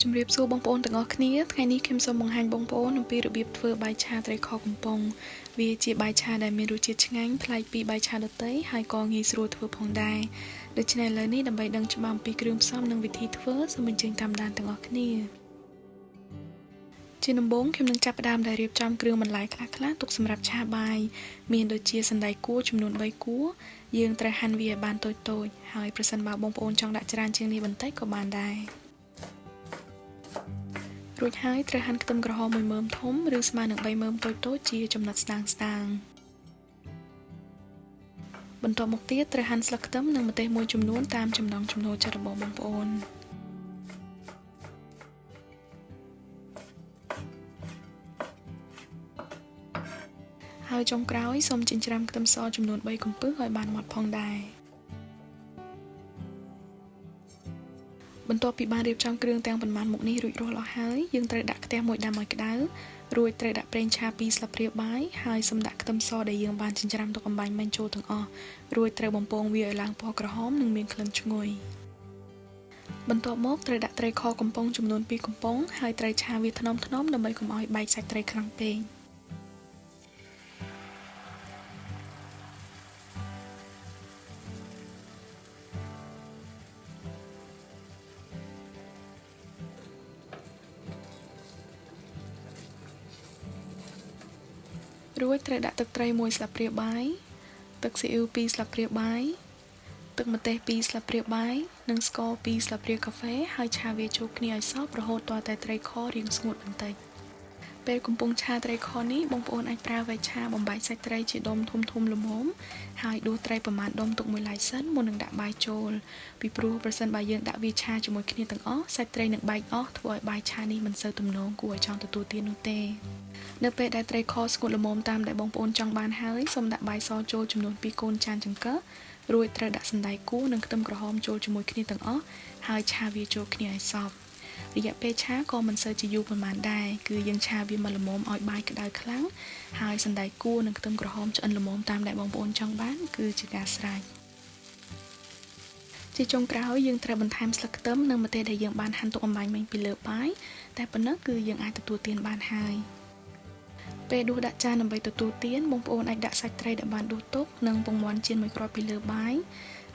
ជំរាបសួរបងប្អូនទាំងអស់គ្នាថ្ងៃនេះខ្ញុំសូមបង្ហាញបងប្អូនអំពីរបៀបធ្វើបាយឆាត្រីខកំប៉ុងវាជាបាយឆាដែលមានរសជាតិឆ្ងាញ់ប្លែកពីបាយឆាដទៃហើយក៏ងាយស្រួលធ្វើផងដែរដូច្នេះឥឡូវនេះដើម្បីដឹងច្បាស់អំពីគ្រឿងផ្សំនិងវិធីធ្វើសូមអញ្ជើញតាមដានទាំងអស់គ្នាជាដំបូងខ្ញុំនឹងចាប់ផ្ដើមដោយរៀបចំគ្រឿងបន្លែខ្លះៗទុកសម្រាប់ឆាបាយមានដូចជាសណ្តែកគួរចំនួន3គួរយើងត្រូវហាន់វាឲ្យបានតូចៗហើយប្រសិនបើបងប្អូនចង់ដាក់ច្រើនជាងនេះបន្តិចក៏បានដែររួចហើយត្រូវហាន់ខ្ទឹមក្រហម1មើមធំឬស្មើនឹង3មើមតូចៗជាចំណិតស្តើងបន្ទាប់មកទៀតត្រូវហាន់ស្លឹកខ្ទឹមនិងម្ទេសមួយចំនួនតាមចំណង់ចំណូលចិត្តរបស់បងប្អូនហើយចុងក្រោយសូមចិញ្ច្រាំខ្ទឹមសចំនួន3កំពឹសឲ្យបានម៉ដ្ឋផងដែរបន្ទាប់ពីបានរៀបចំគ្រឿងទាំងប៉ុន្មានមុខនេះរួចរាល់អស់ហើយយើងត្រូវដាក់ខ្ទះមួយដាំឲ្យក្តៅរួចត្រូវដាក់ប្រេងឆា2ស្លាបព្រាបាយហើយសឹមដាក់ខ្ទឹមសដែលយើងបានចិញ្ច្រាំទុកអំបាញ់មិញចូលទាំងអស់រួចត្រូវបំពងវាឲ្យឡើងពណ៌ក្រហមនិងមានក្លិនឈ្ងុយបន្ទាប់មកត្រូវដាក់ត្រីខកំប៉ុងចំនួន2កំប៉ុងហើយត្រូវឆាវាថ្នមៗដើម្បីកុំឲ្យបែកសាច់ត្រីខ្លាំងពេករួចត្រូវដាក់ទឹកត្រី1ស្លាបព្រាបាយទឹកស៊ីអ៊ីវ2ស្លាបព្រាបាយទឹកម្ទេស2ស្លាបព្រាបាយនិងស្ករ2ស្លាបព្រាកាហ្វេហើយឆាវាចូលគ្នាឲ្យសព្វរហូតទាល់តែត្រីខរាងស្ងួតបន្តិចពេលកំពុងឆាត្រីខនេះបងប្អូនអាចប្រើវែកឆាបំបែកសាច់ត្រីជាដុំធំល្មមហើយដួសត្រីប្រមាណដុំទុកមួយឡែកសិនមុននឹងដាក់បាយចូលពីព្រោះប្រសិនបើយើងដាក់វាឆាជាមួយគ្នាទាំងអស់សាច់ត្រីនឹងបែកអស់ធ្វើឲ្យបាយឆានេះមិនសូវទំនងគួរឲ្យចង់ទទួលទាននោះទេនៅពេលដែលត្រីខស្ងួតល្មមតាមដែលបងប្អូនចង់បានហើយសូមដាក់បាយសចូលចំនួន2កូនចានចង្កឹះរួចត្រូវដាក់សណ្តែកគួរនិងខ្ទឹមក្រហមចូលជាមួយគ្នាទាំងអស់ហើយឆាវាចូលគ្នាឲ្យសព្វរយៈពេលឆាក៏មិនសូវជាយូរប៉ុន្មានដែរគឺយើងឆាវាមកល្មមឲ្យបាយក្តៅខ្លាំងហើយសណ្តែកគួរនិងខ្ទឹមក្រហមឆ្អិនល្មមតាមដែលបងប្អូនចង់បានគឺជាការស្រេចជាចុងក្រោយយើងត្រូវបន្ថែមស្លឹកខ្ទឹមនិងម្ទេសដែលយើងបានហាន់ទុកអំបាញ់មិញពីលើបាយតែប៉ុណ្ណឹងគឺយើងអាចទទួលទានបានហើយពេលដួសដាក់ចានដើម្បីទទួលទានបងប្អូនអាចដាក់សាច់ត្រីដែលបានដួសទុកនិងពងមាន់ចៀនមួយគ្រាប់ពីលើបាយ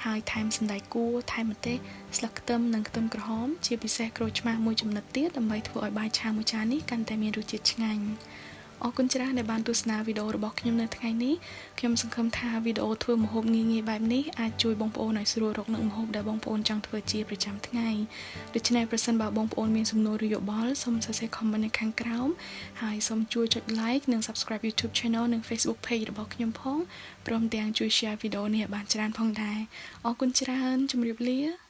ហើយថែមសណ្តែកគួរថែមម្ទេសស្លឹកខ្ទឹមនិងខ្ទឹមក្រហមជាពិសេសក្រូចឆ្មារមួយចំណិតទៀតដើម្បីធ្វើឲ្យបាយឆាមួយចាននេះកាន់តែមានរសជាតិឆ្ងាញ់អរគុណច្រើនដែលបានទស្សនាវីដេអូរបស់ខ្ញុំនៅថ្ងៃនេះខ្ញុំសង្ឃឹមថាវីដេអូធ្វើម្ហូបងាយៗបែបនេះអាចជួយបងប្អូនឲ្យស្រួលរកនឹកម្ហូបដែលបងប្អូនចង់ធ្វើជាប្រចាំថ្ងៃដូច្នេះប្រសិនបើបងប្អូនមានសំណួរឬយោបល់សូមសរសេរ comment នៅខាងក្រោមហើយសូមជួយចុច like និង subscribe YouTube channel និង Facebook page របស់ខ្ញុំផងព្រមទាំងជួយ share វីដេអូនេះឲ្យបានច្រើនផងដែរអរគុណច្រើនជម្រាបលា